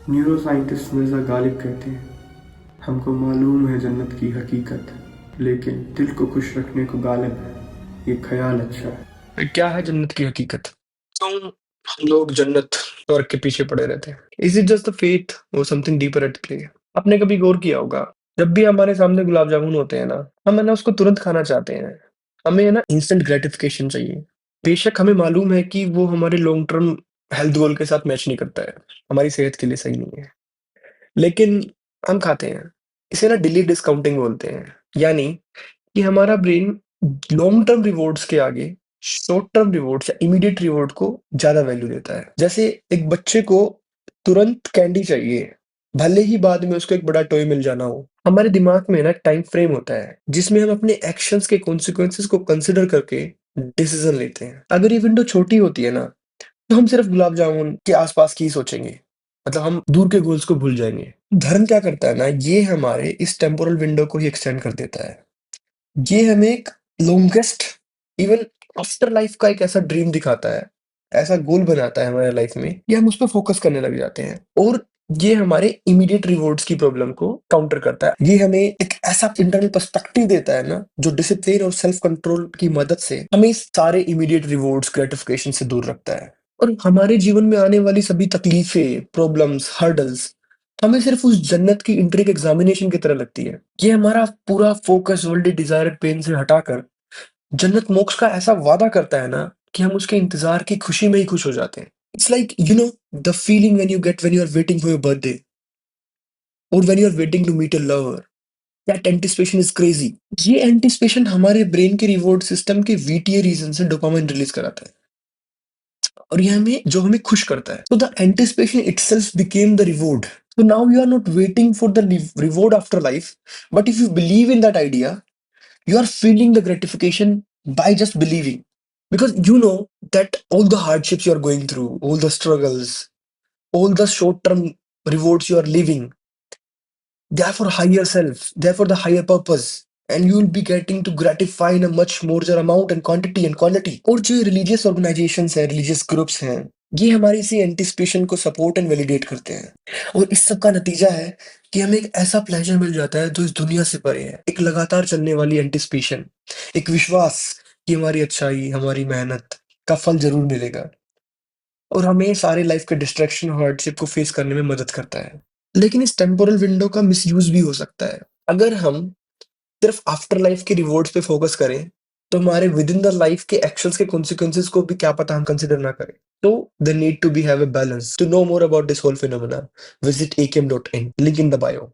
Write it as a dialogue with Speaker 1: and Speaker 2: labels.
Speaker 1: Neuro scientist Mirza Ghalib कहते हैं, हमको मालूम है जन्नत की हकीकत, लेकिन दिल को खुश रखने को गालिब है, ये ख्याल अच्छा है। क्या है जन्नत की हकीकत? क्यों हम लोग जन्नत स्वर्ग के पीछे पड़े रहते हैं? Is it just the faith और समथिंग डीपर एट प्ले? आपने कभी गौर किया होगा, जब भी हमारे सामने गुलाब जामुन होते हैं ना, हम है ना उसको तुरंत खाना चाहते हैं। हमें है ना इंस्टेंट ग्रेटिफिकेशन चाहिए। बेशक हमें मालूम है कि वो हमारे लॉन्ग टर्म हेल्थ गोल के साथ मैच नहीं करता है, हमारी सेहत के लिए सही नहीं है, लेकिन हम खाते हैं। इसे ना डिले डिस्काउंटिंग बोलते हैं, यानी कि हमारा ब्रेन लॉन्ग टर्म रिवॉर्ड्स के आगे शॉर्ट टर्म रिवॉर्ड्स या इमीडिएट रिवॉर्ड को ज्यादा वैल्यू देता है। जैसे एक बच्चे को तुरंत कैंडी चाहिए, भले ही बाद में उसको एक बड़ा टॉय मिल जाना हो। हमारे दिमाग में ना टाइम फ्रेम होता है जिसमें हम अपने एक्शंस के कॉन्सिक्वेंसेस को कंसिडर करके डिसीजन लेते हैं। अगर ये विंडो छोटी होती है ना, तो हम सिर्फ गुलाब जामुन के आसपास की ही सोचेंगे, मतलब हम दूर के गोल्स को भूल जाएंगे। धर्म क्या करता है ना, ये हमारे इस टेम्पोरल विंडो को ही एक्सटेंड कर देता है। ये हमें एक लॉन्गेस्ट इवन आफ्टर लाइफ का एक ऐसा ड्रीम दिखाता है, ऐसा गोल बनाता है हमारे लाइफ में कि हम उस पर फोकस करने लग जाते हैं। और ये हमारे इमीडिएट रिवॉर्ड्स की प्रॉब्लम को काउंटर करता है। ये हमें एक ऐसा इंटरनल पर्सपेक्टिव देता है ना, जो डिसिप्लिन और सेल्फ कंट्रोल की मदद से हमें इस सारे इमीडिएट रिवॉर्ड्स ग्रेटिफिकेशन से दूर रखता है। और हमारे जीवन में आने वाली सभी तकलीफें, प्रॉब्लम्स, हर्डल्स हमें सिर्फ उस जन्नत की इंट्री एग्जामिनेशन की तरह लगती है। ये हमारा पूरा फोकस वर्ल्ड डिजायर्ड पेन से हटाकर जन्नत मोक्ष का ऐसा वादा करता है ना, कि हम उसके इंतजार की खुशी में ही खुश हो जाते हैं। It's like the feeling when you get when you are waiting for your birthday और when you are waiting to meet your lover. That anticipation is crazy. ये एंटिसिपेशन हमारे ब्रेन के रिवॉर्ड सिस्टम के वीटीए रीजन से dopamine release कराता है, और ये हमें जो हमें खुश करता है। So the anticipation itself became the reward. So now you are not waiting for the reward after life, but if you believe in that idea, you are feeling the gratification by just believing. Because you know that all the hardships you are going through, all the struggles, all the short-term rewards you are living, they are for higher self, they are for the higher purpose. And you will be getting to gratify in a much more amount and quantity and quality. और जो religious organisations हैं, religious groups हैं, ये हमारी इसी anticipation को support and validate करते हैं। और इस सब का नतीजा है कि हमें एक ऐसा प्लेजर मिल जाता है जो इस दुनिया से परे है। एक लगातार चलने वाली एंटिसिपेशन, एक विश्वास कि हमारी अच्छाई, हमारी मेहनत का फल जरूर मिलेगा, और हमें सारे लाइफ के डिस्ट्रैक्शन और हार्डशिप को फेस करने में मदद करता है। लेकिन इस टेम्पोरल विंडो का मिसयूज भी हो सकता है। अगर हम सिर्फ आफ्टर लाइफ के रिवॉर्ड्स पे फोकस करें, तो हमारे विद इन द लाइफ के एक्शंस के कॉन्सिक्वेंसेस को भी क्या पता हम कंसिडर ना करें। तो they need to be have a balance. To know more about this whole phenomena, visit akm.in, link in the bio.